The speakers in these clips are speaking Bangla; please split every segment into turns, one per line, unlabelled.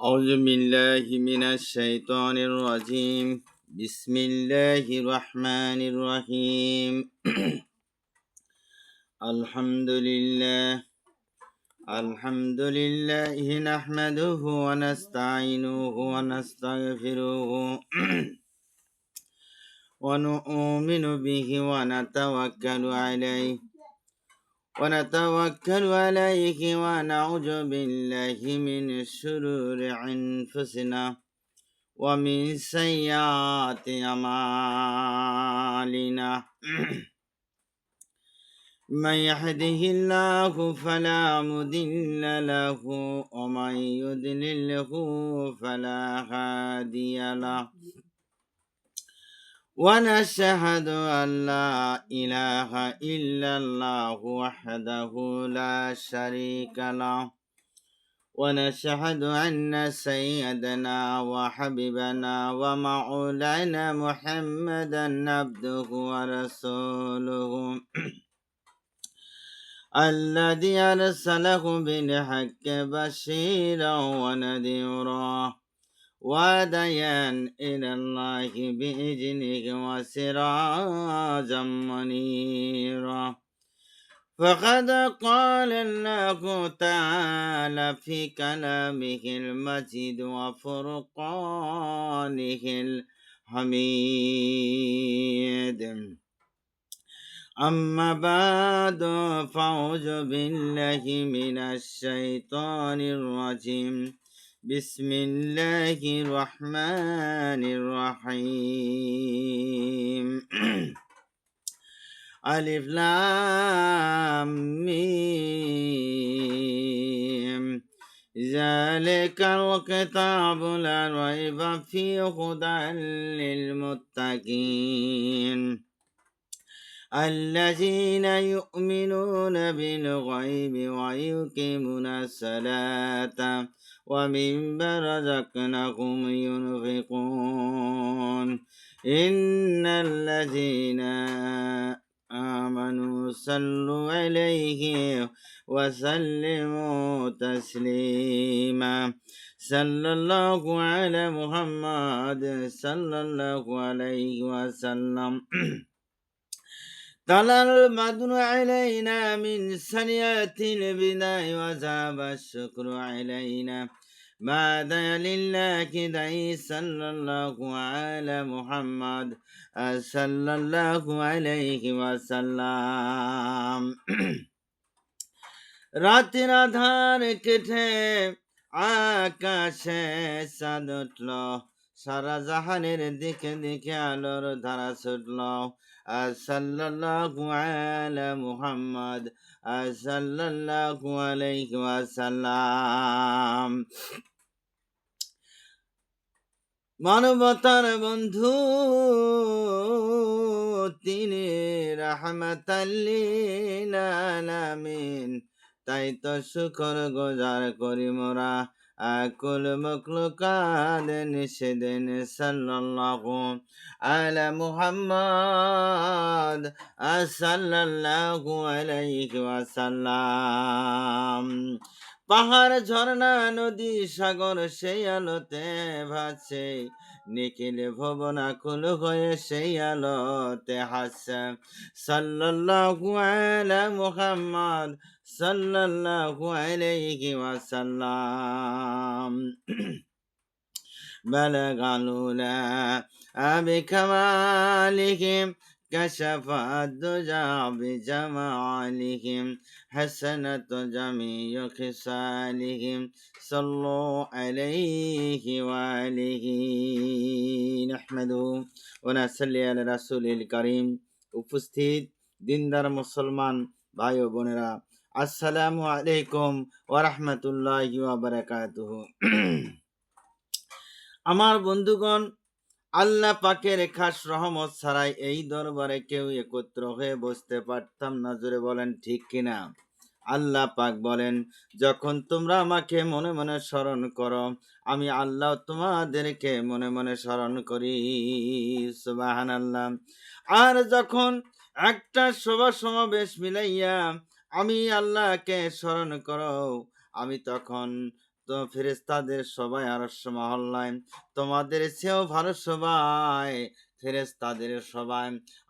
أعوذ بالله من الشيطان الرجيم. بسم الله الرحمن الرحيم. الحمد لله. نحمده ونستعينه ونستغفره ونؤمن به ونتوكل عليه ونعوذ بالله من شرور أنفسنا ومن سيئات أعمالنا. من يهده الله فلا مضل له ومن يضلله فلا هادي له، ونشهد أن لا إله إلا الله وحده لا شريك له، ونشهد أن سيدنا وحبيبنا ومولانا محمدا عبده ورسوله الذي أرسله بالحق بشيرا ونذيرا وداعيا إلى الله بإذنه وسراجا منيرا. فقد قال الله تعالى في كلامه المجيد وفرقانه الحميد. أما بعد، فأعوذ بالله من الشيطان الرجيم. بسم الله الرحمن الرحيم. ألف لام ميم. ذلك الكتاب لا ريب فيه هدى للمتقين الذين يؤمنون بالغيب ويقيمون الصلاة ومما رزقناهم ينفقون. إن الذين آمنوا صلوا عليه وسلموا تسليما. صلى الله على محمد صلى الله عليه وسلم. طلع البدر علينا من سنيات البداء وذهب الشكر علينا بعد لله دعي صلى الله على محمد صلى الله عليه وسلم. রাতের আধার কেটে আকাশে চাঁদ উঠল, সারা জাহানের দিকে দিকে আলোর ধারা ছুটল। সাল্লাল্লাহু আলা মুহাম্মদ সাল্লাল্লাহু আলাইহি ওয়াসাল্লাম। মানবতার বন্ধু তিনি রাহমাতাল লিল আলামিন, তাই তো শুকর গুজার করি মোরা আকুল মখলুকাত নিষেদিন। সাল্লাল্লাহু আলা মুহাম্মদ সাল্লাল্লাহু আলাইহি ওয়াসাল্লাম। পাহাড় ঝর্ণা নদী সাগর সেই আলোতে ভাসছে, নিখিল ভুবন আকুল হয়ে সেই আলোতে হাসছে। সাল্লাল্লাহু আলা মুহাম্মদ সাল্লাল্লাহু আলাইহি ওয়াসাল্লাম। বালাগাল উলা বিকামালিহিম كشف الدجى بجمالهم حسنت جميع خصالهم صلوا عليه وآله نحمده ونصلي على رسول الكريم। উপস্থিত দিনদার মুসলমান ভাই ও বোনেরা, আসসালামু আলাইকুম ওয়া রাহমাতুল্লাহি ওয়া বারাকাতুহু। আমার বন্ধুগণ, আল্লাহ পাকের খাস রহমত ছাড়াই এই দরবারে কেউ একত্র হয়ে বসতে পারতাম না। জোরে বলেন ঠিক কিনা? আল্লাহ পাক বলেন, যখন তোমরা আমাকে মনে মনে স্মরণ করো, আমি আল্লাহ তোমাদেরকে মনে মনে স্মরণ করি। সুবহানাল্লাহ। আর যখন একটা সভা সমাবেশ মিলাইয়া আমি আল্লাহকে স্মরণ করো, আমি তখন ফেরেশতাদের সবাই আরশ মহল্লায়, তোমাদের চেয়েও ভালো সবাই ফেরেশতাদের সবাই।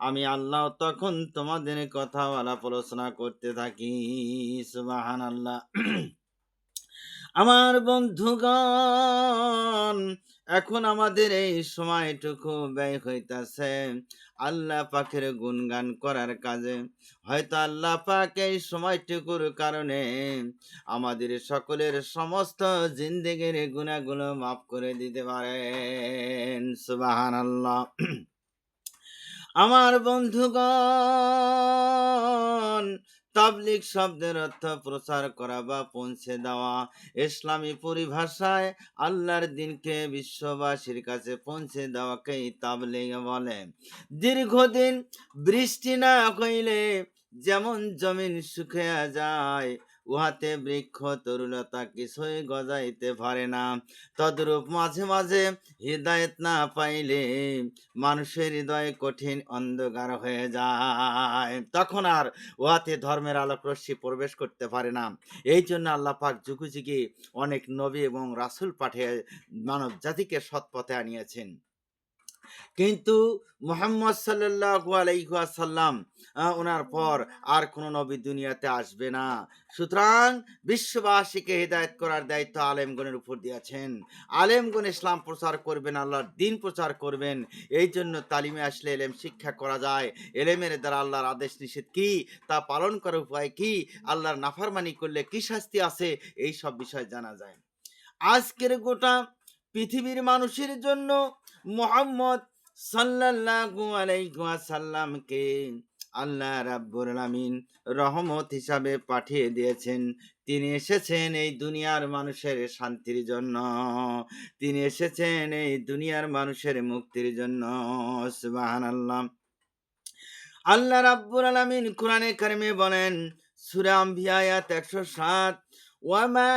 আমি আল্লাহ তখন তোমাদের কথা আলাপ আলোচনা করতে থাকি। সুবহানাল্লাহ। আমার বন্ধুগণ, এখন আমাদের এই সময়টুকু ব্যয় হইতাছে আল্লাহ পাকের গুণগান করার কাজে। হয়তো আল্লাহ পাক এই সময়টুকুর কারণে আমাদের সকলের সমস্ত জিন্দেগির গুনাহগুলো মাফ করে দিতে পারেন। সুবহানাল্লাহ। আমার বন্ধুগণ, তাবলিগ শব্দের অর্থ প্রচার করা বা পৌঁছে দেওয়া। ইসলামী পরিভাষায় আল্লাহর দিনকে বিশ্ববাসীর কাছে পৌঁছে দেওয়াকেই তাবলিগ বলে। দীর্ঘদিন বৃষ্টি না হইলে যেমন জমিন শুকিয়ে যায়, উহাতে বৃক্ষ তরুলতা কিছুই গজাইতে পারে না, তদ্রূপ মাঝে মাঝে হৃদায়ত না পাইলে মানুষের হৃদয়ে কঠিন অন্ধকার হয়ে যায়, তখন আর উহাতে ধর্মের আলোক রশ্মি প্রবেশ করতে পারে না। এই জন্য আল্লাহ পাক যুগে যুগে অনেক নবী এবং রাসূল পাঠিয়ে মানব জাতিকে সৎ পথে আনিয়েছেন। কিন্তু মুহাম্মদ সাল্লাল্লাহু আলাইহি ওয়াসাল্লাম ওনার পর আর কোন নবী দুনিয়াতে আসবে না। সুতরাং বিশ্ববাসীকে হেদায়েত করার দায়িত্ব আলেমগণের উপর দিয়েছেন। আলেমগণ ইসলাম প্রচার করবেন, আল্লাহর দ্বীন প্রচার করবেন। এই জন্য তালিমে আসলে এলেম শিক্ষা করা যায়। এলেমের দ্বারা আল্লাহর আদেশ নিষেধ কি, তা পালন করার উপায় কি, আল্লাহর নাফরমানি করলে কি শাস্তি আছে, এই সব বিষয় জানা যায়। আজকের গোটা পৃথিবীর মানুষের জন্য মুহাম্মদ সাল্লাল্লাহু আলাইহি ওয়াসাল্লামকে আল্লাহ রাব্বুল আলামিন রহমত হিসাবে পাঠিয়ে দিয়েছেন। তিনি এসেছেন এই দুনিয়ার মানুষের শান্তির জন্য, তিনি এসেছেন এই দুনিয়ার মানুষের মুক্তির জন্য। সুবহানাল্লাহ। আল্লাহ রাব্বুল আলামিন কোরআনে কারিমে বলেন, সূরা আম্বিয়া আয়াত 107, ওয়ামা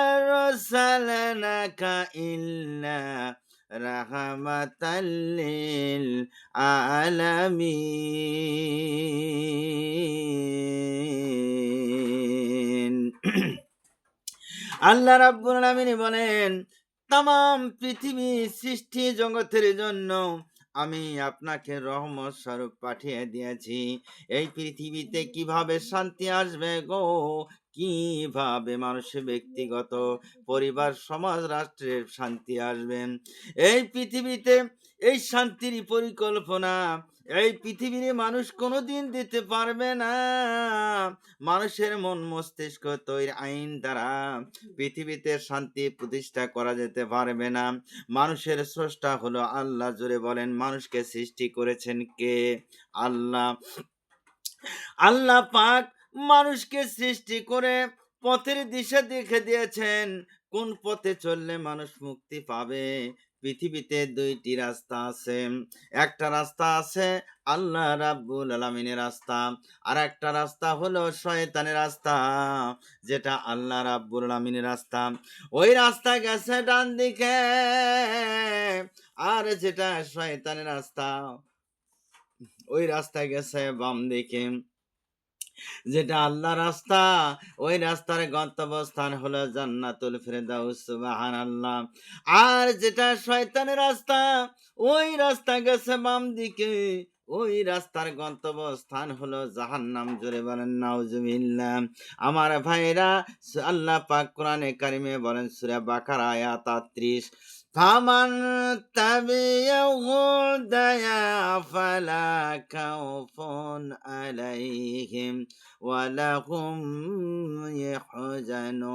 আরসালনাকা ইল্লা রাহমাতাল লিল আলামিন। আল্লাহ রাব্বুল আলামিন বলেন, তামাম পৃথিবী সৃষ্টি জগতের জন্য আমি আপনাকে রহমত স্বরূপ পাঠিয়ে দিয়েছি। এই পৃথিবীতে কিভাবে শান্তি আসবে গো, কিভাবে মানুষের ব্যক্তিগত, পরিবার, সমাজ, রাষ্ট্রের শান্তি আসবে, এই পৃথিবীতে এই শান্তির পরিকল্পনা এই পৃথিবীর মানুষ কোনোদিন দিতে পারবে না। মানুষের মন মস্তিষ্ক তৈরি আইন দ্বারা পৃথিবীতে শান্তি প্রতিষ্ঠা করা যেতে পারবে না। মানুষের স্রষ্টা হলো আল্লাহ। জোরে বলেন, মানুষকে সৃষ্টি করেছেন কে? আল্লাহ। আল্লাহ পাক মানুষকে সৃষ্টি করে পথের দিশা দেখে দিয়েছেন, কোন পথে চললে মানুষ মুক্তি পাবে। পৃথিবীতে দুইটি রাস্তা আছে। একটা রাস্তা আছে আল্লাহ রাব্বুল আলামিনের রাস্তা, আর একটা রাস্তা হলো শয়তানের রাস্তা, যেটা আল্লাহ রাব্বুল আলামিনের রাস্তা। ওই রাস্তা গেছে ডান দিকে, আর যেটা শয়তানের রাস্তা ওই রাস্তা গেছে বাম দিকে। যেটা আল্লাহ রাস্তা, ওই রাস্তার গন্তব্যস্থান হলো জান্নাতুল ফেরদাউস। সুবহানাল্লাহ। আর যেটা শয়তানের রাস্তা, ওই রাস্তা গেছে বাম দিকে, ওই রাস্তার গন্তব্যস্থান হলো জাহান্নাম। জোরে বলেন নাউজুবিল্লাহ। আমার ভাইরা, আল্লাহ পাক কোরআনে কারিমে বলেন সূরা বাকারা আয়াত ৩৮, ফামান তাবিয়াহুদায়া ফালা খাউফুন আলাইহিম ওয়ালাহুম ইয়াহজানুন।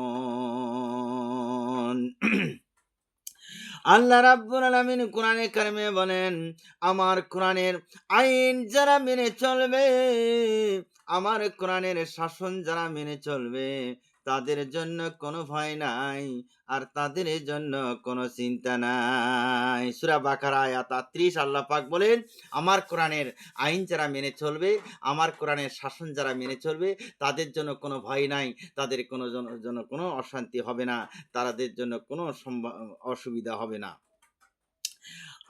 আল্লাহ রাব্বুল আলামিন কোরআনে কারিমে বলেন, আমার কোরআনের আইন যারা মেনে চলবে, আমার কোরআনের শাসন যারা মেনে চলবে, তাদের জন্য কোনো ভয় নাই, আর তাদের জন্য কোনো চিন্তা নাই। সূরা বাকারা আয়াত ৩৮ আল্লাহ পাক বলেন, আমার কোরআনের আইন যারা মেনে চলবে, আমার কোরআনের শাসন যারা মেনে চলবে, তাদের জন্য কোনো ভয় নাই, তাদের জন্য কোনো অশান্তি হবে না, তাদের জন্য কোনো অসুবিধা হবে না।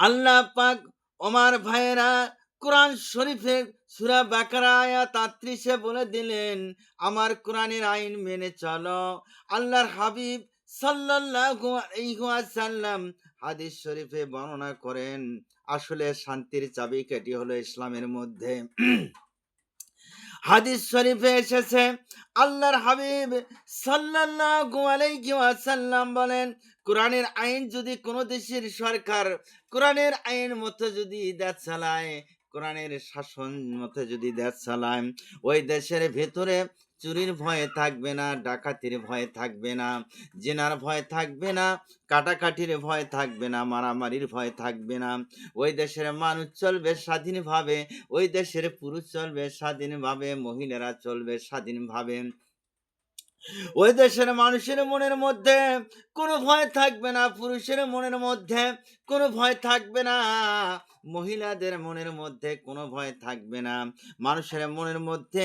আল্লাহ পাক, আমার ভাইয়েরা, কোরআন শরীফের সূরা বাকারা আয়াত ৩৮ বলে দিলেন, আমার কোরআনের আইন মেনে চলো। আল্লাহর হাবিব সাল্লাল্লাহু আলাইহি ওয়াসাল্লাম হাদিস শরীফে বর্ণনা করেন, আসলে শান্তির চাবিকাঠি হলো ইসলামের মধ্যে। হাদিস শরীফে এসেছে, আল্লাহর হাবিব সাল্লাল্লাহু আলাইহি ওয়াসাল্লাম বলেন, কোরআনের আইন যদি কোনো দেশের সরকার কোরআনের আইন মতো যদি দেশ চালায়, কোরআনের শাসন মতো যদি দেশ চালায়, ওই দেশের ভেতরে চুরির ভয়ে থাকবে না, ডাকাতির ভয়ে থাকবে না, জেনার ভয় থাকবে না, কাটাকাটির ভয় থাকবে না, মারামারির ভয় থাকবে না। ওই দেশের মানুষ চলবে স্বাধীনভাবে, ওই দেশের পুরুষ চলবে স্বাধীনভাবে, মহিলারা চলবে স্বাধীনভাবে। ওই দেশের মানুষের মনের মধ্যে কোনো ভয় থাকবে না, পুরুষের মনের মধ্যে কোনো ভয় থাকবে না, মহিলাদের মনের মধ্যে কোনো ভয় থাকবে না। মানুষের মনের মধ্যে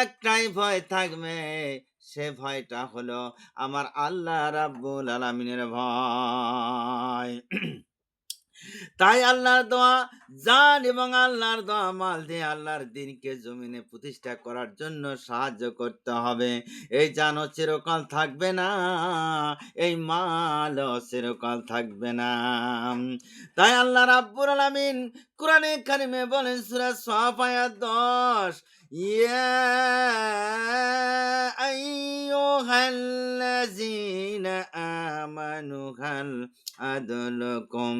একটাই ভয় থাকবে, সে ভয়টা হলো আমার আল্লাহ রাব্বুল আলামিনের ভয়। তাই আল্লাহর দোয়া জান এবং আল্লাহর দোয়া মাল দিয়ে আল্লাহর দিনকে জমিনে প্রতিষ্ঠা করার জন্য সাহায্য করতে হবে। এই জানও চিরকাল থাকবে না, এই মালও চিরকাল থাকবে না। তাই আল্লাহ রাব্বুল আলামিন কোরআনে কারিমে বলেন, সূরা সফ আয়াত 10, ইয়া আইয়ুহাল্লাযীনা আমানু হাল আদলুকুম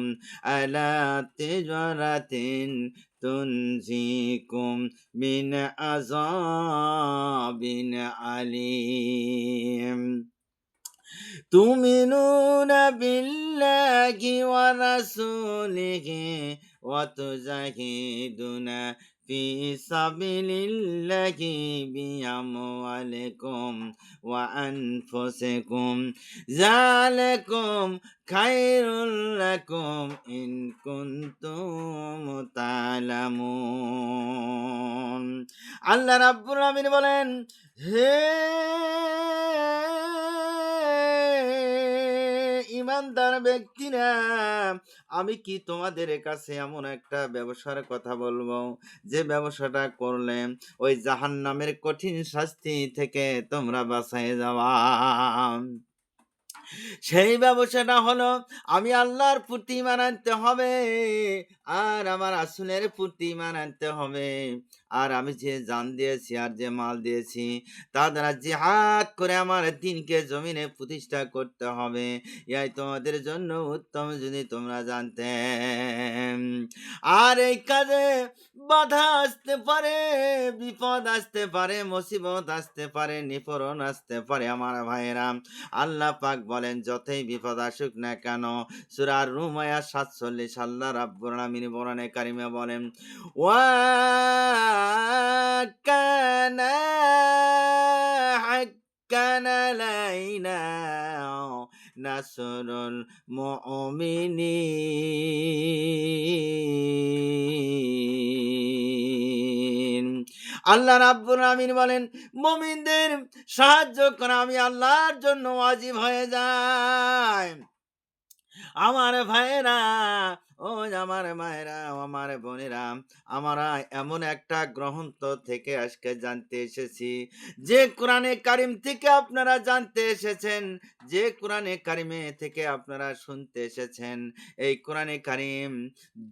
আলা তিজারাতিন তুনজিকুম মিন আযাবিন আলীম। তুমিনুনা বিল্লাহি ওয়া রাসূলিহি ওয়া তুজাহিদুনা ফি সাবিলিল্লাহি বিআমওয়ালিকুম ওয়া আনফুসিকুম, যালিকুম খায়রুল লাকুম ইন কুনতুম তা'লামুন। আল্লাহ রাব্বুল আলামিন বলেন, হে ইমানদার ব্যক্তিরা, আমি কি তোমাদের কাছে এমন একটা ব্যবসার কথা বলবো, যে ব্যবসাটা করলে ওই জাহান্নামের কঠিন শাস্তি থেকে তোমরা বাঁচায় যাওয়া। সেই ব্যবসাটা হলো, আমি আল্লাহর প্রতি ঈমান আনতে হবে, আর আমার রাসূলের প্রতি ঈমান আনতে হবে, আর আমি যে জান দিয়েছি আর যে মাল দিয়েছি তা দ্বারা জিহাদ করে আমার দ্বীনকে জমিনে প্রতিষ্ঠা করতে হবে। ইহাই তোমাদের জন্য উত্তম, যদি তোমরা জানতে। আর এই কাজে বাধা আসতে পারে, বিপদ আসতে পারে, মুসিবত আসতে পারে, নিপরণ আসতে পারে আমার ভাইয়েরা। আল্লাহ পাক বলেন, যতই বিপদ আসুক না কেন, সূরা রুম আয়াত ৪৭ আল্লাহ রাব্বুল আলামিন কোরআনে কারিমে বলেন, ওয়া কানা হাক্কান আলাইনা নাসরুল মুমিনিন। আল্লাহ রাব্বুল আলামিন বলেন, মুমিনদের সাহায্য করা আমি আল্লাহর জন্য ওয়াজিব হয়ে যায়। আমার ভাইয়েরা, ও আমার মায়েরা, ও আমার বোনেরা, আমরা এমন একটা গ্রন্থ থেকে আজকে জানতে এসেছি, যে কোরআনে কারিম থেকে আপনারা জানতে এসেছেন, যে কোরআনে কারিমে থেকে আপনারা শুনতে এসেছেন। এই কোরআনে কারিম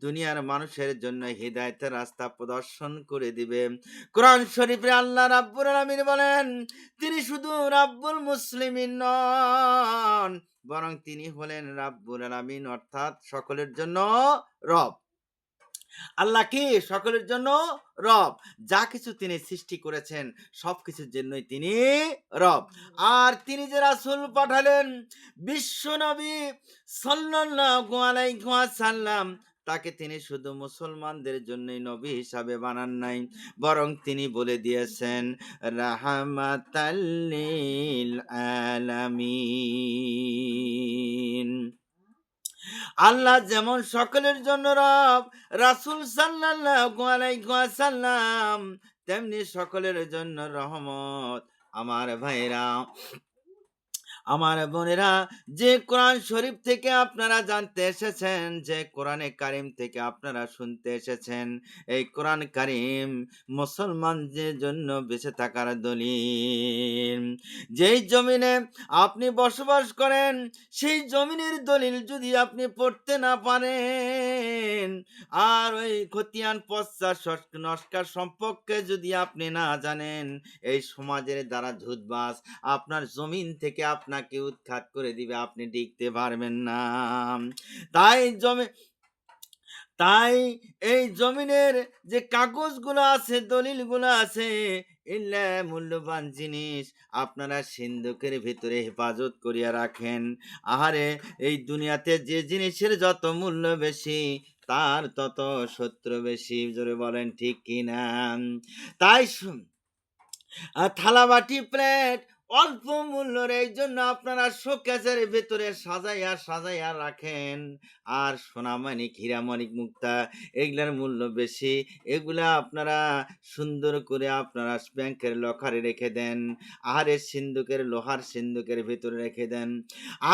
দুনিয়ার মানুষের জন্য হিদায়াতের রাস্তা প্রদর্শন করে দিবে। কোরআন শরীফে আল্লাহ রাব্বুল আলামিন বলেন, তিনি শুধু রাব্বুল মুসলিমিন নন, বরং তিনি হলেন রাব্বুল আলামিন, অর্থাৎ সকলের জন্য রব। আল্লাহ কি? সকলের জন্য রব। যা কিছু তিনি সৃষ্টি করেছেন সবকিছুর জন্যই তিনি রব। আর তিনি যে রাসূল পাঠালেন, বিশ্ব নবী সাল্লাল্লাহু আলাইহি ওয়াসাল্লাম, তাকে তিনি শুধু মুসলমানদের জন্যই নবী হিসাবে বানান নাই, বরং তিনি বলে দিয়েছেন রাহমাতাল লিল আলামিন। আল্লাহ যেমন সকলের জন্য রব, রাসূল সাল্লাল্লাহু আলাইহি ওয়াসাল্লাম তেমনি সকলের জন্য রহমত। আমার ভাইরা, আমার বোনেরা, যে কোরআন শরীফ থেকে আপনারা জানতে এসেছেন, যে কোরআনে কারিম থেকে আপনারা শুনতে এসেছেন, এই কোরআন কারিম মুসলমানদের জন্য বেঁচে থাকার দলিল। যেই জমিনে আপনি বসবাস করেন, সেই জমিনের দলিল যদি আপনি পড়তে না পারেন, আর ওই খতিয়ান পশ্চাৎ নস্কার সম্পর্কে যদি আপনি না জানেন, এই সমাজের দ্বারা ধুতবাজ আপনার জমিন থেকে আপনাকে উৎখাত করে দিবে, আপনি টিকতে পারবেন না। তাই জমি তাই এই জমিনের যে কাগজগুলো আছে, দলিলগুলো আছে, এগুলা মূল্যবান জিনিস, আপনারা সিন্ধুকের ভিতরে হেফাজত করিয়া রাখেন। আহারে, এই দুনিয়াতে যে জিনিসের যত মূল্য বেশি, তার তত শত্রু বেশি। জোরে বলেন ঠিক কিনা? তাই আর থালা বাটি প্লেট অল্প মূল্যর, এই জন্য আপনারা শোকেসের ভেতরে সাজাইয়া সাজাইয়া রাখেন। আর সোনামানিক হীরামানিক মুক্তা, এগুলার মূল্য বেশি, এগুলা আপনারা সুন্দর করে আপনারা ব্যাংকের লকারে রেখে দেন, আহারের সিন্ধুকের লোহার সিন্ধুকের ভেতরে রেখে দেন।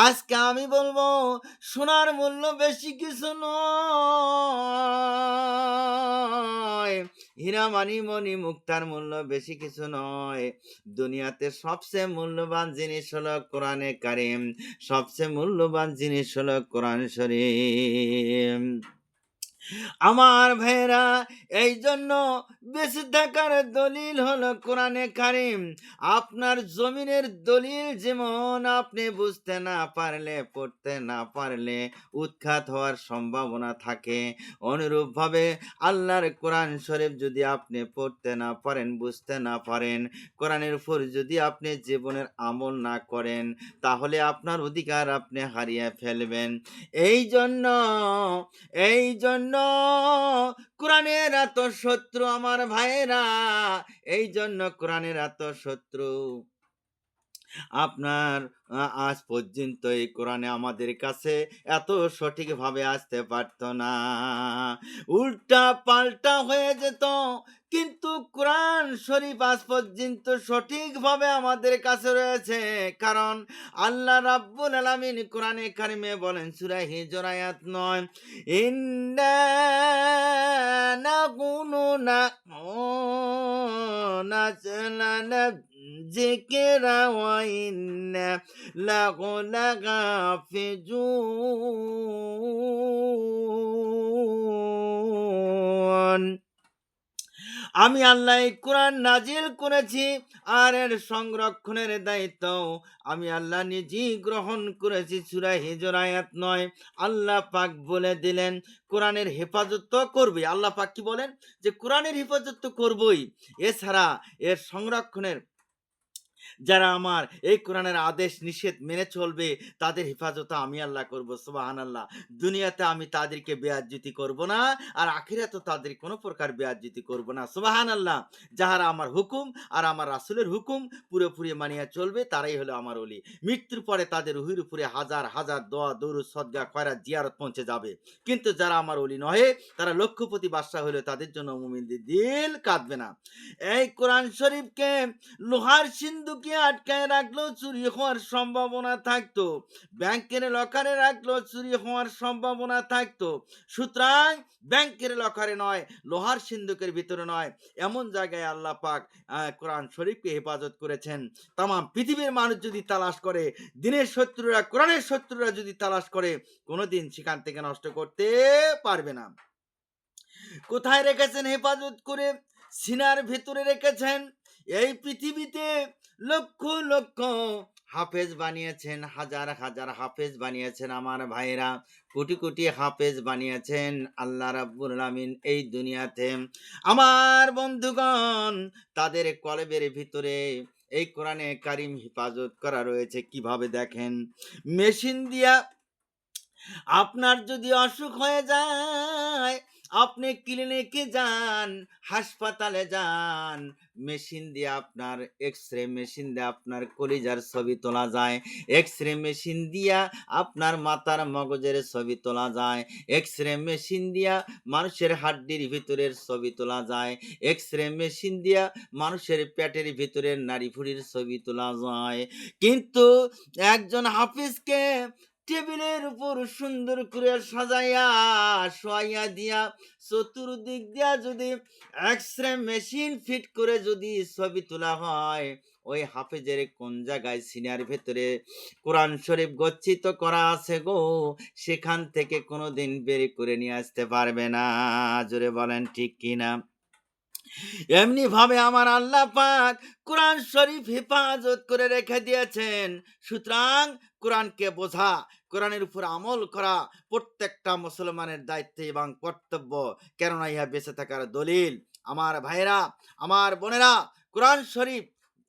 আজকে আমি বলবো, সোনার মূল্য বেশি কিছু নয়, হীরামানি মণি মুক্তার মূল্য বেশি কিছু নয়। দুনিয়াতে সবচেয়ে মূল্যবান জিনিস হলো কোরআনে কারিম, সবচেয়ে মূল্যবান জিনিস হলো কোরআন শরীফ। আমার ভাইরা, এই জন্য বেঁচে থাকার দলিল হলো কোরআনে কারিম। আপনার জমিনের দলিল যেমন আপনি বুঝতে না পারলে, পড়তে না পারলে উৎখাত হওয়ার সম্ভাবনা থাকে, অনুরূপভাবে আল্লাহর কোরআন শরীফ যদি আপনি পড়তে না পারেন, বুঝতে না পারেন, কোরআনের উপর যদি আপনি জীবনের আমল না করেন, তাহলে আপনার অধিকার আপনি হারিয়ে ফেলবেন। এই জন্য এই জন্য কোরআনের এত শত্রু আমার ভাইয়েরা, এই জন্য কোরআনের এত শত্রু। আপনার আজ পর্যন্ত এই কোরআনে আমাদের কাছে এত সঠিকভাবে আসতে পারত না, উল্টা পাল্টা হয়ে যেত। কিন্তু কোরআন শরীফ আজ পর্যন্ত সঠিকভাবে আমাদের কাছে রয়েছে, কারণ আল্লাহ রাব্বুল আলামিন কোরআনে কারিমে বলেন, সূরা হিজর আয়াত 9, ইন্না নাকুনু না নাজলানা যিকরা ওয়া ইন্না লাহু লাহাফিজুন। আমি আল্লাহ এই কোরআন নাজিল করেছি, আর এর সংরক্ষণের দায়িত্ব আমি আল্লাহ নিজেই গ্রহণ করেছি। সূরা হিজর আয়াত 9, আল্লাহ পাক বলে দিলেন কোরআনের হেফাজত তো করবই। আল্লাহ পাক কি বলেন? যে কোরআনের হেফাজত তো করবই, এছাড়া এর সংরক্ষণের, যারা আমার এই কোরআনের আদেশ নিষেধ মেনে চলবে, তাদের হেফাজত আমি আল্লাহ করব। সুবহানাল্লাহ। দুনিয়াতে আমি তাদেরকে বেয়াজ্জতি করব না, আর আখিরাতে তাদের কোনো প্রকার বেয়াজ্জতি করব না। সুবহানাল্লাহ। যাহারা আমার হুকুম আর আমার রাসূলের হুকুম পুরোপুরি মানিয়া চলবে, তারাই হলো আমার ওলি। মৃত্যুর পরে তাদের রুহির উপরে হাজার হাজার দোয়া দরুদ সদকা খয়রাত জিয়ারত পৌঁছে যাবে, কিন্তু যারা আমার ওলি নহে, তারা লক্ষপতি বাদশা হলে তাদের জন্য মুমিনদের দিল কাঁদবে না। এই কোরআন শরীফকে লোহার সিন্ধুকে আটকায় রাখলেও চুরি হওয়ার সম্ভাবনা থাকতো, ব্যাংকের লকারে রাখলেও চুরি হওয়ার সম্ভাবনা থাকতো। সুতরাং ব্যাংকের লকারে নয়, লোহার সিন্ধুকের ভিতরে নয়, এমন জায়গায় আল্লাহ পাক কোরআন শরীফকে হেফাজত করেছেন। তাম পৃথিবীর মানুষ যদি তালাশ করে, দিনের শত্রুরা, কোরআনের শত্রুরা যদি তালাশ করে, কোনোদিন সেখান থেকে নষ্ট করতে পারবে না। কোথায় রেখেছেন হেফাজত করে? সিনার ভিতরে রেখেছেন। এই পৃথিবীতে লক্ষ লক্ষ হাফেজ বানিয়েছেন, হাজার হাজার হাফেজ বানিয়েছেন আমার ভাইরা, কোটি কোটি হাফেজ বানিয়েছেন আল্লাহ রাব্বুল আলামিন এই দুনিয়াতে। আমার বন্ধুগণ, তাদের কলবের ভিতরে এই কোরআনে কারিম হেফাজত করা রয়েছে। কিভাবে দেখেন, মেশিন দিয়া আপনার যদি অসুখ হয়ে যায়, আপনি ক্লিনিকে যান, হাসপাতালে যান, মেশিন দিয়ে আপনার এক্স-রে মেশিন দিয়ে আপনার কলিজার ছবি তোলা যায়। এক্স-রে মেশিন দিয়া আপনার মাথার মগজের ছবি তোলা যায়। এক্স-রে মেশিন দিয়া মানুষের হাড্ডির ভিতরের ছবি তোলা যায়। এক্স-রে মেশিন দিয়া মানুষের পেটের ভিতরের নাড়িভুড়ির ছবি তোলা যায়। কিন্তু একজন হাফিজকে টেবিলের উপর সুন্দর করে সাজাইয়া শোয়াইয়া দিয়া চতুর্দিক দিয়া যদি এক্স-রে মেশিন ফিট করে যদি ছবি তোলা হয়, ওই হাফেজের কোন জায়গায় সিনার ভেতরে কোরআন শরীফ গচ্ছিত করা আছে গো, সেখান থেকে কোনোদিন বের করে নিয়ে আসতে পারবে না। জোরে বলেন ঠিক কিনা? এমনি ভাবে আমার আল্লাহ পাক কোরআন শরীফ হেফাজত করে রেখে দিয়েছেন। সুতরাং কোরআনকে বোঝা, কোরআনের উপর আমল করা প্রত্যেকটা মুসলমানের দায়িত্ব এবং কর্তব্য। কেননা ইহা বেঁচে থাকার দলিল। আমার ভাইরা, আমার বোনেরা, কোরআন শরীফ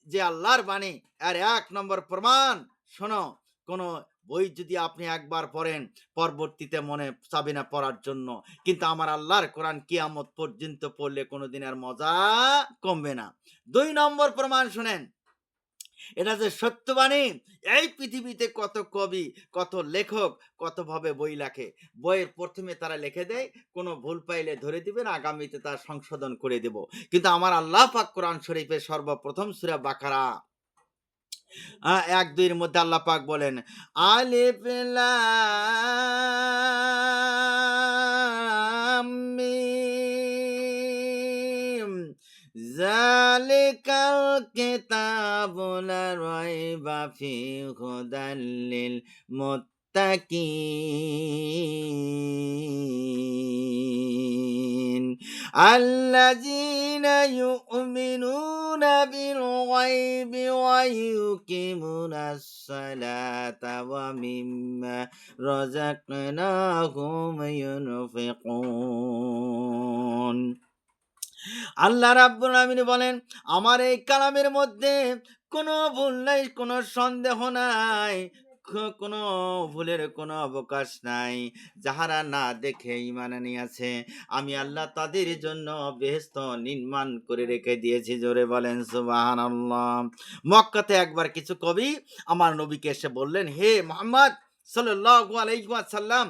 যে আল্লাহর বাণী, এর ১ নম্বর প্রমাণ। শোনো, কোনো বই যদি আপনি একবার পড়েন, পরবর্তীতে মনে চাবে না পড়ার জন্য। কিন্তু আমার আল্লাহর কোরআন কিয়ামত পর্যন্ত পড়লে কোনোদিন আর মজা কমবে না। ২ নম্বর প্রমাণ শুনেন, এটা যে সত্যবাণী। এই পৃথিবীতে কত কবি, কত লেখক, কতভাবে বই লেখে। বইয়ের প্রথমে তারা লিখে দেয়, কোনো ভুল পাইলে ধরে দিবেন, আগামীতে তা সংশোধন করে দেব। কিন্তু আমার আল্লাহ পাক কোরআন শরীফের সর্বপ্রথম সূরা বাকারা ১-২ এর মধ্যে আল্লাহ পাক বলেন, আলিফ লাম মিম যালিকাল কিতাবু লা রাইবা ফীহি হুদাল লিল মুত্তাকিন আল্লাযীনা ইউমিনুনা বিল গায়বি ওয়া ইউকিমুনাস সালাতা ওয়া মিম্মা রাযাকনাহুম ইউনফিকুন। আল্লাহ রাব্বুল আলামিন বলেন, আমার এই কালামের মধ্যে কোনো ভুল নাই, কোনো সন্দেহ নাই, কোনো ভুলের কোনো অবকাশ নাই। যাহারা না দেখে ঈমান আনিয়াছে, আমি আল্লাহ তাদের জন্য বেহেশত নির্মাণ করে রেখে দিয়েছি। জোরে বলেন সুবহানাল্লাহ। মক্কাতে একবার কিছু কবি আমার নবীকে এসে বললেন, হে মুহাম্মদ সাল্লাল্লাহু আলাইহি ওয়াসাল্লাম,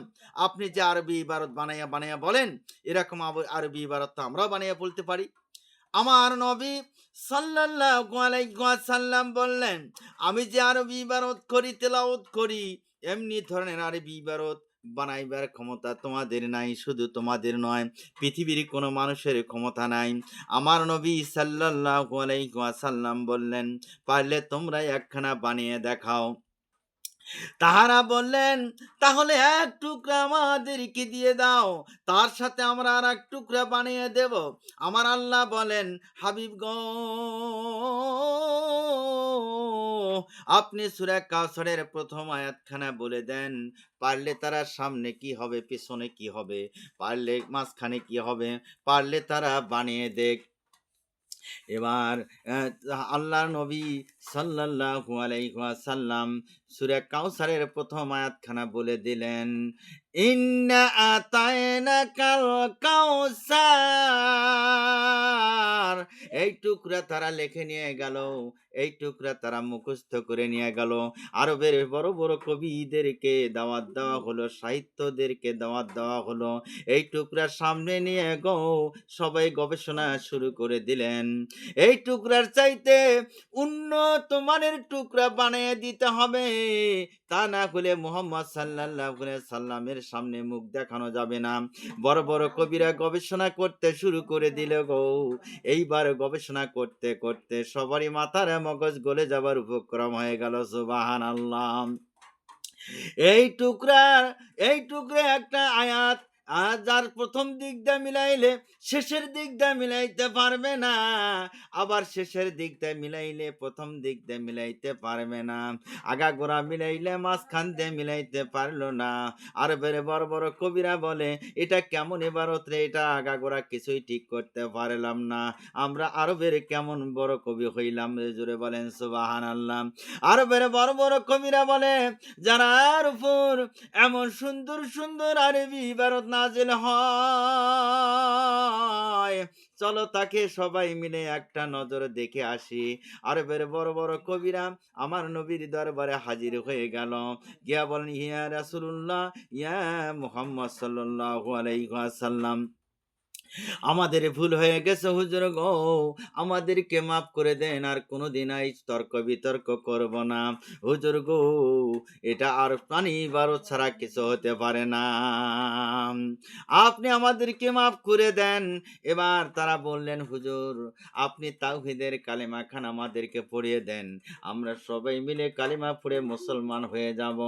আপনি যে আরবি ইবারত বানাইয়া বানাইয়া বলেন, এরকম আরবি ইবারত তো আমরাও বানাইয়া বলতে পারি। আমার নবী সাল্লাল্লাহু আলাইহি ওয়াসাল্লাম বললেন, আমি যে আরবি ইবারত করি, তেলাওয়াত করি, এমনি ধরনের আরবি ইবারত বানাইবার ক্ষমতা তোমাদের নাই। শুধু তোমাদের নয়, পৃথিবীর কোনো মানুষের ক্ষমতা নাই। আমার নবী সাল্লাল্লাহু আলাইহি ওয়াসাল্লাম বললেন, পারলে তোমরা একখানা বানিয়ে দেখাও। তাহারা বললেন, তাহলে এক টুকরা আমাদেরকে দিয়ে দাও, তার সাথে আমরা আর এক টুকরা বানিয়ে দেব। আমার আল্লাহ বলেন, হাবিব গো, আপনি সূরা কাউসারের প্রথম আয়াতখানা বলে দেন। পারলে তারা সামনে কি হবে, পেছনে কি হবে, পারলে মাঝখানে কি হবে, পারলে তারা বানিয়ে দেখ। এবার আল্লাহর নবী সাল্লাল্লাহু আলাইহি ওয়াসাল্লাম সূরা কাউসারের প্রথম আয়াতখানা বলে দিলেন, ইন্না আতায়নাকাল কাউসার। এই টুকরা তারা লিখে নিয়ে গেল, এই টুকরা তারা মুখস্থ করে নিয়ে গেল। আরবের বড় বড় কবিদেরকে দাওয়াত দেওয়া হলো, সাহিত্যদেরকে দাওয়াত দেওয়া হলো। এই টুকরা সামনে নিয়ে সবাই গবেষণা শুরু করে দিলেন। এই টুকরার চাইতে উন্নত মানের টুকরা বানিয়ে দিতে হবে, তা না হলে মুহাম্মদ সাল্লাল্লাহু আলাইহি সাল্লামের সামনে মুখ দেখানো যাবে না। বড় বড় কবিরা গবেষণা করতে শুরু করে দিল গো। এইবার গবেষণা করতে করতে সবারই মাথার মগজ গলে যাবার উপক্রম হয়ে গেল। সুবহানাল্লাহ। এই টুকরার এই টুকরা একটা আয়াত, যার প্রথম দিকটা মিলাইলে শেষের দিকটা মিলাইতে পারবে না, আবার শেষের দিকটা মিলাইলে প্রথম দিকটা মিলাইতে পারবে না, আগাগোড়া মিলাইলে মাঝখান দিয়ে মিলাইতে পারলো না। আরবের বড় বড় কবিরা বলে, এটা কেমন ইবারত রে, এটা আগাগোড়া কিছুই ঠিক করতে পারলাম না। আমরা আরবের কেমন বড় কবি হইলাম রে, জোরে বলেন সুবহানাল্লাহ। আরবের বড় বড় কবিরা বলে, যারার উপর এমন সুন্দর সুন্দর আরবি ইবারত নাজিল হয়, চলো তাকে সবাই মিলে একটা নজর দেখে আসি। আরবের বড় বড় কবিরা আমার নবীর দরবারে হাজির হয়ে গেল, গিয়া বলেন, ইয়া রাসূলুল্লাহ, ইয়া মুহাম্মদ সাল্লাল্লাহু আলাইহি ওয়াসাল্লাম, আমাদের ভুল হয়ে গেছে হুজুর গো, আমাদেরকে মাফ করে দেন, আর কোনোদিন এই তর্ক বিতর্ক করব না হুজুর গো, এটা আর পানি বারো ছাড়া কিছু হতে পারে না, আপনি আমাদেরকে মাফ করে দেন। এবার তারা বললেন, হুজুর আপনি তাওহীদের কালেমা খান আমাদেরকে পড়িয়ে দেন, আমরা সবাই মিলে কালিমা পড়ে মুসলমান হয়ে যাব।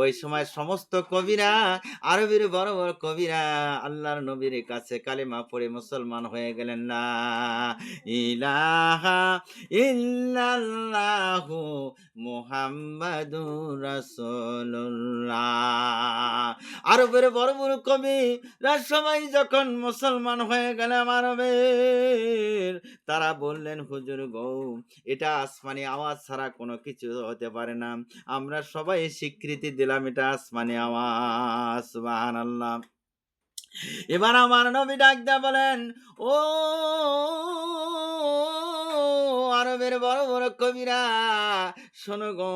ওই সময় সমস্ত কবিরা, আরবের বড় বড় কবিরা আল্লাহর নবীর কাছে কালিমা পড়ে মুসলমান হয়ে গেলেন। লা ইলাহা ইল্লাল্লাহু মুহাম্মাদুর রাসূলুল্লাহ। আরবের বড় বড় কবিরা সবাই যখন মুসলমান হয়ে গেলেন আরবের, তারা বললেন, হুজুর গো, এটা আসমানি আওয়াজ ছাড়া কোনো কিছু হতে পারে না, আমরা সবাই স্বীকৃতি দিলাম এটা আসমানি আওয়াজ। সুবহানাল্লাহ। এবার আমার নবী ডাক দেয়া বলেন, ও আরবের বড় বড় কবিরা, শোনো গো,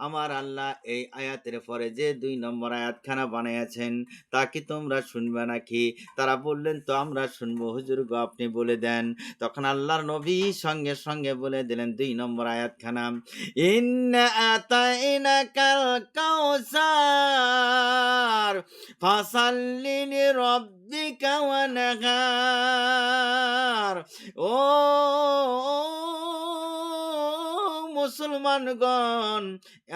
আমার আল্লাহ এই আয়াতের পরে যে 2 নম্বর আয়াতখানা বানিয়েছেন তা কি তোমরা শুনবে নাকি? তারা বললেন, তো আমরা শুনবো হুজুর গো, আপনি বলে দেন। তখন আল্লাহর নবী সঙ্গে সঙ্গে বলে দিলেন 2 নম্বর আয়াতখানা, ইন্না আতাইনাকাল কাউসার ফাসাল্লি লিরাব্বিকা ওয়ানহার। ও মুসলমানগণ,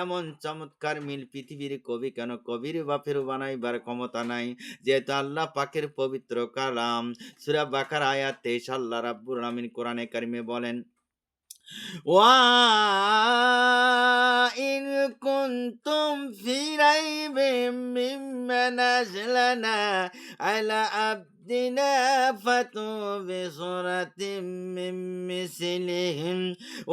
এমন চমৎকার মিল পৃথিবীর কবি কেন কবির বাপের বানাইবার ক্ষমতা নাই, যেহেতু আল্লাহ পাকের পবিত্র কালাম। সূরা বাকারা আয়াত 23 আল্লাহ রাব্বুল আলামিন কোরআনে কারিমে বলেন, وَإِن كُنتُمْ فِي رَيْبٍ مِّمَّا نَزَّلْنَا عَلَىٰ عَبْدِنَا فَأْتُوا بِسُورَةٍ مِّن مِّثْلِهِ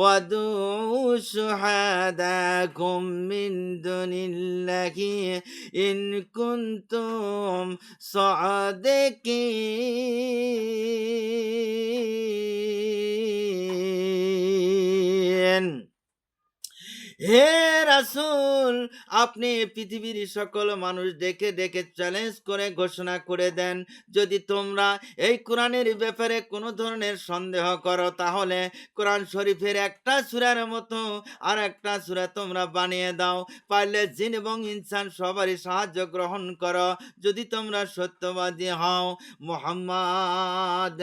وَادْعُوا شُهَدَاءَكُم مِّن دُونِ اللَّهِ إِن كُنتُمْ صَادِقِينَ। হে রাসূল, আপনি পৃথিবীর সকল মানুষ ডেকে ডেকে চ্যালেঞ্জ করে ঘোষণা করে দেন, যদি তোমরা এই কোরআনের ব্যাপারে কোনো ধরনের সন্দেহ করো, তাহলে কোরআন শরীফের একটা সূরার মতো আর একটা সূরা তোমরা বানিয়ে দাও, পারলে জিন এবং ইনসান সবারই সাহায্য গ্রহণ করো, যদি তোমরা সত্যবাদী হও। মুহাম্মদ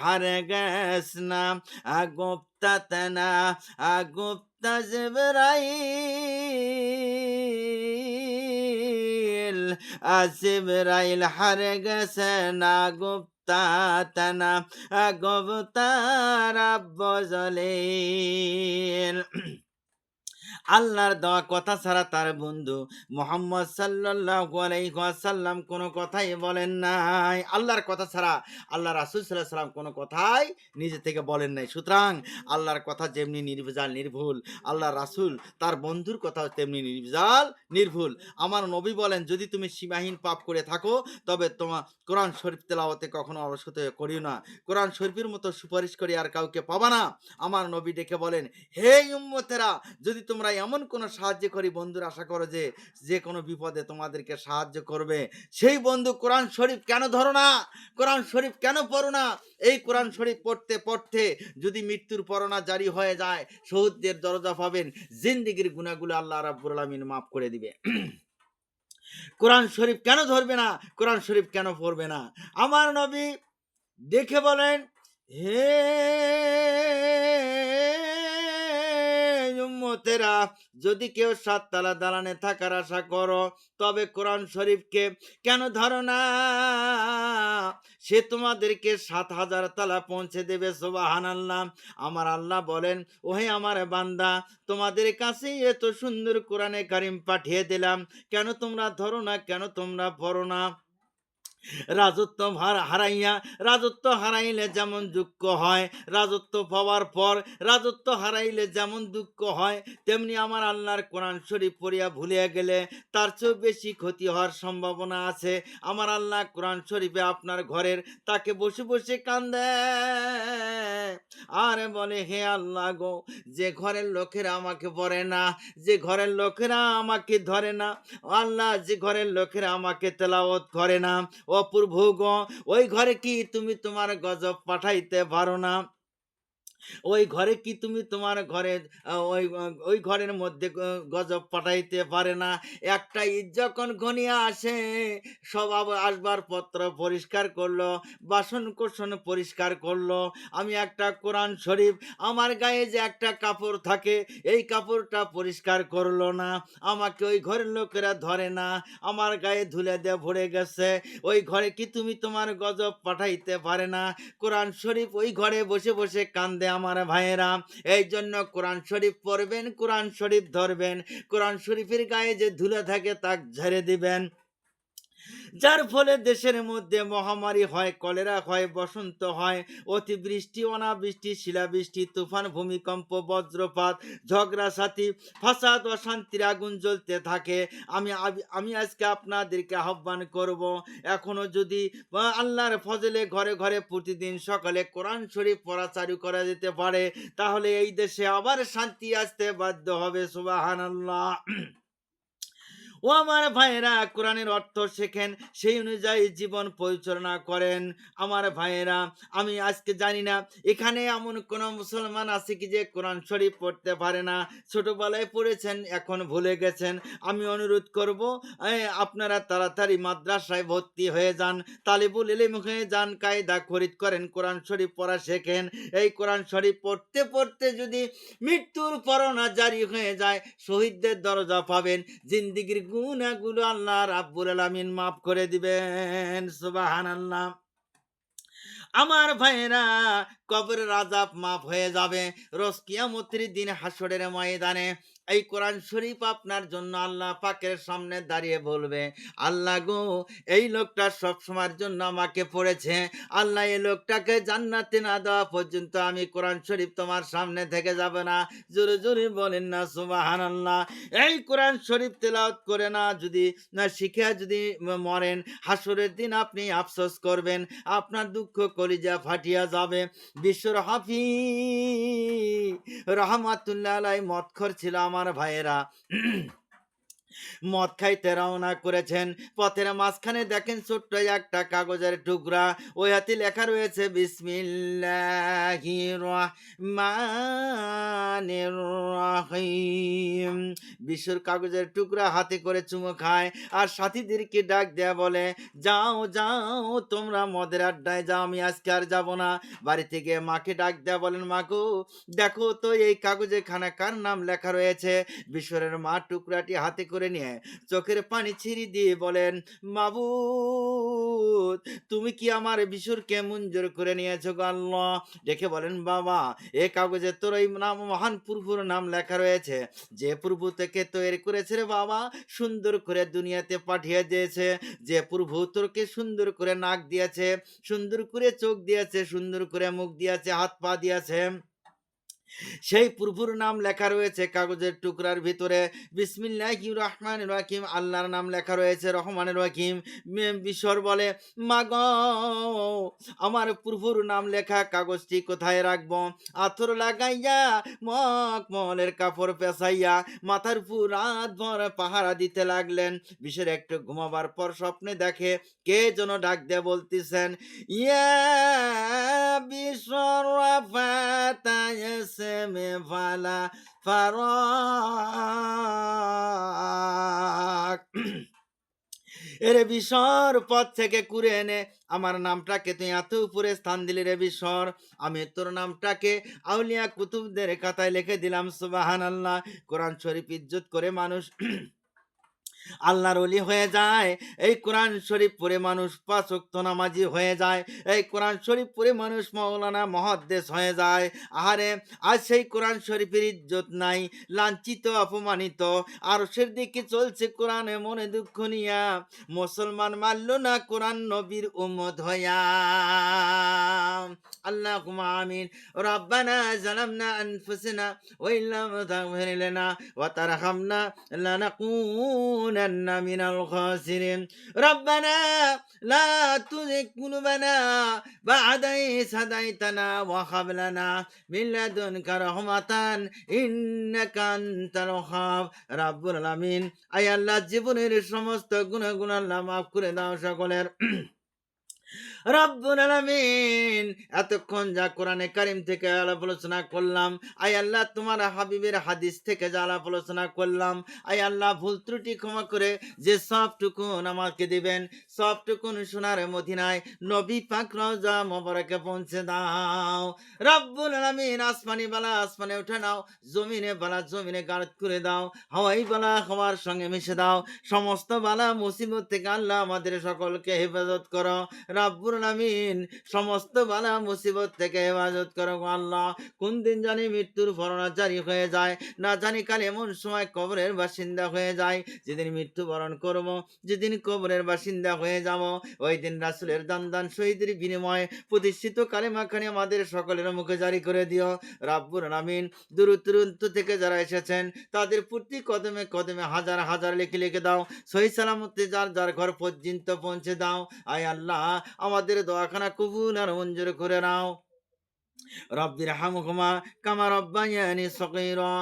হারগিজ না গুপ্তাতনা গুপ্তা জিবরাইল জিবরাইল হারগিজ না গুপ্তাতনা গুপ্তা রাব্বুল জালিল। আল্লাহর দেওয়া কথা ছাড়া তার বন্ধু মুহাম্মদ সাল্লাল্লাহু আলাইহি ওয়াসাল্লাম কোনো কথাই বলেন নাই। আল্লাহর কথা ছাড়া আল্লাহ রাসূল সাল্লাল্লাহু আলাইহি সাল্লাম কোনো কথাই নিজে থেকে বলেন নাই। সুতরাং আল্লাহর কথা যেমনি নির্ভেজাল নির্ভুল, আল্লাহর রাসূল তার বন্ধুর কথাও তেমনি নির্ভেজাল নির্ভুল। আমার নবী বলেন, যদি তুমি সীমাহীন পাপ করে থাকো তবে তোমার কোরআন শরীফ তেলাওয়াতে কখনো অলসত করিও না। কোরআন শরীফের মতো সুপারিশ করে আর কাউকে পাবা না। আমার নবী ডেকে বলেন, হে উম্মতেরা, যদি তোমরা এমন কোনো সাহায্যকারী বন্ধুর আশা করো যে কোনো বিপদে তোমাদেরকে সাহায্য করবে, সেই বন্ধু কোরআন শরীফ কেন ধরো না, কোরআন শরীফ কেন পড়ো না? এই কোরআন শরীফ পড়তে পড়তে যদি মৃত্যুর পরোনা জারি হয়ে যায়, শহীদদের দরজা পাবেন, জিন্দেগীর গুনাহগুলো আল্লাহ রাব্বুল আলামিন মাফ করে দিবে। কোরআন শরীফ কেন ধরবে না, কোরআন শরীফ কেন পড়বে না? আমার নবী দেখে বলেন, হে উম্মতেরা, যদি কেউ 7 তালা দালানে থাকার আশা করো, তবে কোরআন শরীফকে কেন ধরো না? সে তোমাদেরকে 7,000 তালা পৌঁছে দেবে। সুবহানাল্লাহ। আমার আল্লাহ বলেন, ওহে আমার বান্দা, তোমাদের কাছে এত সুন্দর কোরআনে কারিম পাঠিয়ে দিলাম, কেন তোমরা ধরো না, কেন তোমরা পড়ো না? রাজত্ব হারাইয়া, রাজত্ব হারাইলে যেমন দুঃখ হয়, রাজত্ব পাওয়ার পর রাজত্ব হারাইলে যেমন দুঃখ হয়, তেমনি আমার আল্লাহর কোরআন শরীফ পড়িয়া ভুলিয়া গেলে তার চেয়েও বেশি ক্ষতি হওয়ার সম্ভাবনা আছে। আমার আল্লাহ কোরআন শরীফে আপনার ঘরের তাকে বসে বসে কান্দে আর বলে, হে আল্লাহ গো, যে ঘরের লোকেরা আমাকে পড়ে না, যে ঘরের লোকেরা আমাকে ধরে না, আল্লাহ যে ঘরের লোকেরা আমাকে তেলাওয়াত করে না, অপূর্ব গো, ওই ঘরে কি তুমি তোমার গজব পাঠাইতে পারো না? ওই ঘরে কি তুমি তোমার ঘরে ওই ঘরের মধ্যে গজব পাঠাইতে পারে না? একটা ঈদ যখন ঘনিয়ে আসে, সব আসবার পত্র পরিষ্কার করলো, বাসন কোসন পরিষ্কার করলো, আমি একটা কোরআন শরীফ, আমার গায়ে যে একটা কাপড় থাকে, এই কাপড়টা পরিষ্কার করলো না, আমাকে ওই ঘরের লোকেরা ধরে না, আমার গায়ে ধুলে দিয়ে ভরে গেছে, ওই ঘরে কি তুমি তোমার গজব পাঠাইতে পারে না? কোরআন শরীফ ওই ঘরে বসে বসে কান্দে আমার ভাইয়েরা। এই জন্য কোরআন শরীফ পড়বেন, কোরআন শরীফ ধরবেন, কোরআন শরীফের গায়ে যে ধুলে থাকে তা ঝেড়ে দিবেন, যার ফলে দেশের মধ্যে মহামারী হয়, কলেরা হয়, বসন্ত হয়, অতিবৃষ্টি, অনাবৃষ্টি, শিলাবৃষ্টি, তুফান, ভূমিকম্প, বজ্রপাত, ঝগড়াঝাটি, ফাসাদ, অশান্তির আগুন জ্বলতে থাকে। আমি আজকে আপনাদেরকে আহ্বান করব, এখনো যদি আল্লাহর ফজলে ঘরে ঘরে প্রতিদিন সকালে কোরআন শরীফ পড়া চালু করা যেতে পারে, তাহলে এই দেশে আবার শান্তি আসতে বাধ্য হবে। সুবহানাল্লাহ। ও আমার ভাইয়েরা, কোরআনের অর্থ শেখেন, সেই অনুযায়ী জীবন পরিচালনা করেন। আমার ভাইয়েরা, আমি আজকে জানি না এখানে এমন কোন মুসলমান আছে কি যে কোরআন শরীফ পড়তে পারে না, ছোটবেলায় পড়েছেন এখন ভুলে গেছেন। আমি অনুরোধ করব, আপনারা তাড়াতাড়ি মাদ্রাসায় ভর্তি হয়ে যান, তালিবুল ইলম হয়ে যান, কায়দা খরিদ করেন, কোরআন শরীফ পড়া শেখেন। এই কোরআন শরীফ পড়তে পড়তে যদি মৃত্যুর পরনা জারি হয়ে যায়, শহীদদের দরজা পাবেন, জিন্দিগির গুনাহগুলো আল্লাহ রাব্বুল আলামিন মাফ করে দিবেন। সুবহানাল্লাহ। আমার ভাইয়েরা, কবরের আযাব মাফ হয়ে যাবে, রোজ কিয়ামতের দিন হাসরের ময়দানে এই কোরআন শরীফ আপনার জন্য আল্লাহ পাকের সামনে দাঁড়িয়ে বলবে, আল্লাহ গো, এই লোকটা সব সময়ের জন্য আমাকে পড়েছে, আল্লাহ এই লোকটাকে জান্নাতে না দেওয়া পর্যন্ত আমি কোরআন শরীফ তোমার সামনে থেকে যাবে না। জোরে জোরে বলেন না সুবহানাল্লাহ। এই কোরআন শরীফ তেলাওয়াত করে না যদি না শিখে যদি মরেন, হাসরের দিন আপনি আফসোস করবেন, আপনার দুঃখ কলিজা ফাটিয়া যাবে। বিশ্বর হাফিজ রহমাতুল্লাহ আলাইহি মদখর ছিল আমার ভাইয়েরা। মদ খাইতে রওনা করেছেন, পথের মাঝখানে দেখেন ছোট্ট একটা কাগজের টুকরা, ওই হাতে লেখা রয়েছে বিসমিল্লাহির রহমানির রহিম। বিশুর কাগজের টুকরা হাতে করে চুমো খায় আর সাথীদেরকে ডাক দেয়া বলে, যাও যাও তোমরা মদের আড্ডায় যাও, আমি আজকে আর যাব না। বাড়ি থেকে মাকে ডাক দেয়া বলেন, মা গো, দেখো তো এই কাগজে খানা কার নাম লেখা রয়েছে। বিশ্বরের মা টুকরাটি হাতে করে নিয়ে চোখের পানি ছিঁড়ি দিয়ে বলেন, মাবুদ, তুমি কি আমার বিশুরকে মঞ্জুর করে নিয়েছো গো আল্লাহ? দেখে বলেন, বাবা, এ কাগজে তোর এই নাম, মহান প্রভুর নাম লেখা রয়েছে, যে প্রভু থেকে তৈরি করেছে রে বাবা, সুন্দর করে দুনিয়াতে পাঠিয়ে দিয়েছে, যে প্রভু তোরকে সুন্দর করে নাক দিয়েছে, সুন্দর করে চোখ দিয়েছে, সুন্দর করে মুখ দিয়েছে, হাত পা দিয়েছে, সেই প্রভুর নাম লেখা রয়েছে কাগজের টুকরার ভিতরে। বিসমিল্লাহির রহমানির রহিম, আল্লাহর নাম লেখা রয়েছে রহমানের রহিম। বিশ্বর বলে, মাগো, আমার প্রভুর নাম লেখা কাগজটি কোথায় রাখবো? আতর লাগাইয়া মখমলের কাপড় পেঁচাইয়া মাথার উপর রাত ভর পাহারা দিতে লাগলেন। বিশ্বের একটু ঘুমাবার পর স্বপ্নে দেখে কে যেন ডাক দিয়ে বলতেছেন, ইয়া বিশ্বরাফাতায় মে ফালা ফারাক। এরে বিশ্বর পথ থেকে কুড়ে এনে আমার নামটাকে তুই এত উপরে স্থান দিলি রে বিশ্বর, আমি তোর নামটাকে আউলিয়া কুতুবদের খাতায় লিখে দিলাম। সুবহানাল্লাহ। কোরআন শরীফ ইজ্জত করে মানুষ আল্লাহর ওলি হয়ে যায়। এই কোরআন শরীফ পড়ে মানুষ পাঁচ ওয়াক্ত নামাজি হয়ে যায়। এই কোরআন শরীফ পড়ে মানুষ মাওলানা মুহাদ্দিস হয়ে যায়। আহারে, আজ সেই কোরআন শরীফের ইজ্জত নাই, লাঞ্ছিত অপমানিত। আরশের দিকে চলছে কোরআনে মনে দুঃখ নিয়া, মুসলমান মানল না কোরআন নবীর উম্মত হইয়া। আল্লাহুম্মা আমিন। রব্বানা জালামনা আনফুসানা ওয়া ইল্লাম তাগফির লানা ওয়া তারহামনা লানাকুনান্না মিনাল খাসিরিন। রব্বানা লা তুযিগ কুলুবানা বা'দা ইয হাদাইতানা ওয়া হাব লানা মিন লাদুনকা রাহমাতান ইন্নাকা আনতাল ওয়াহ্হাব। রাব্বুল আলামিন, আয় আল্লাহ, জীবনের সমস্ত গুনাহ আল্লাহ মাফ করে দাও সকলের। রব্বুল আলামিন, এতক্ষণ যা কোরআনে কারিম থেকে আলাপ আলোচনা করলাম, আয় আল্লাহ, তোমার হাবিবের হাদিস থেকে যা আলাপ আলোচনা করলাম, আয় আল্লাহ, ভুল ত্রুটি ক্ষমা করে যে সবটুকুন আমাকে দিবেন, সবটুকুন সোনার মদিনায় নবী পাক রওজা মোবারকে পৌঁছে দাও। রব্বুল আলামিন, আসমানি বালা আসমানে উঠে নাও, জমিনে বালা জমিনে গার্দ করে দাও, হাওয়াই বালা হাওয়ার সঙ্গে মিশে দাও। সমস্ত বালা মুসিবত থেকে আল্লাহ আমাদের সকলকে হেফাজত করো। রাব্বুল আলামিন, সমস্ত বালা মুসিবত থেকে হেফাজত করো গো আল্লাহ। কোন দিন জানি মৃত্যুর ফরনা জারি হয়ে যায়, না জানি কাল এমন সময় কবরের বাসিন্দা হয়ে যায়, যেদিন মৃত্যুবরণ করব, যেদিন কবরের বাসিন্দা হয়ে যাব, ওই দিন রাসূলের দান দান শহীদের বিনিময়ে প্রতিষ্ঠিত কালেমাখানি আমাদের সকলের মুখে জারি করে দিও। রাব্বুল আলামিন, দূর দূরান্ত থেকে যারা এসেছেন তাদের প্রতি কদমে কদমে হাজার হাজার লিখে লিখে দাও। সহি সালামতে যার যার ঘর পর্যন্ত পৌঁছে দাও। আয় আল্লাহ, আমাদের দোয়াখানা কবুল আর মঞ্জুর করে নাও। رب ارحمهما كما ربياني صغيرا،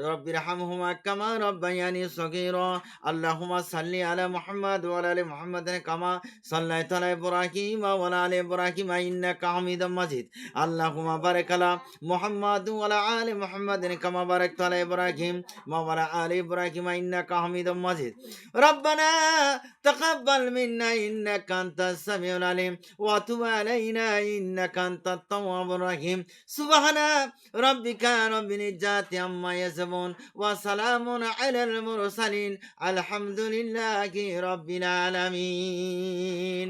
رب ارحمهما كما ربياني صغيرا. اللهم صل على محمد وعلى ال محمد كما صليت على ابراهيم وعلى ال ابراهيم انك حميد مجيد. اللهم بارك على محمد وعلى ال محمد كما باركت على ابراهيم وعلى ال ابراهيم انك حميد مجيد. ربنا تقبل منا انك انت السميع العليم وتب علينا انك انت التواب الرحيم. سبحان ربك رب العزة عما يصفون وسلام على المرسلين الحمد لله رب العالمين.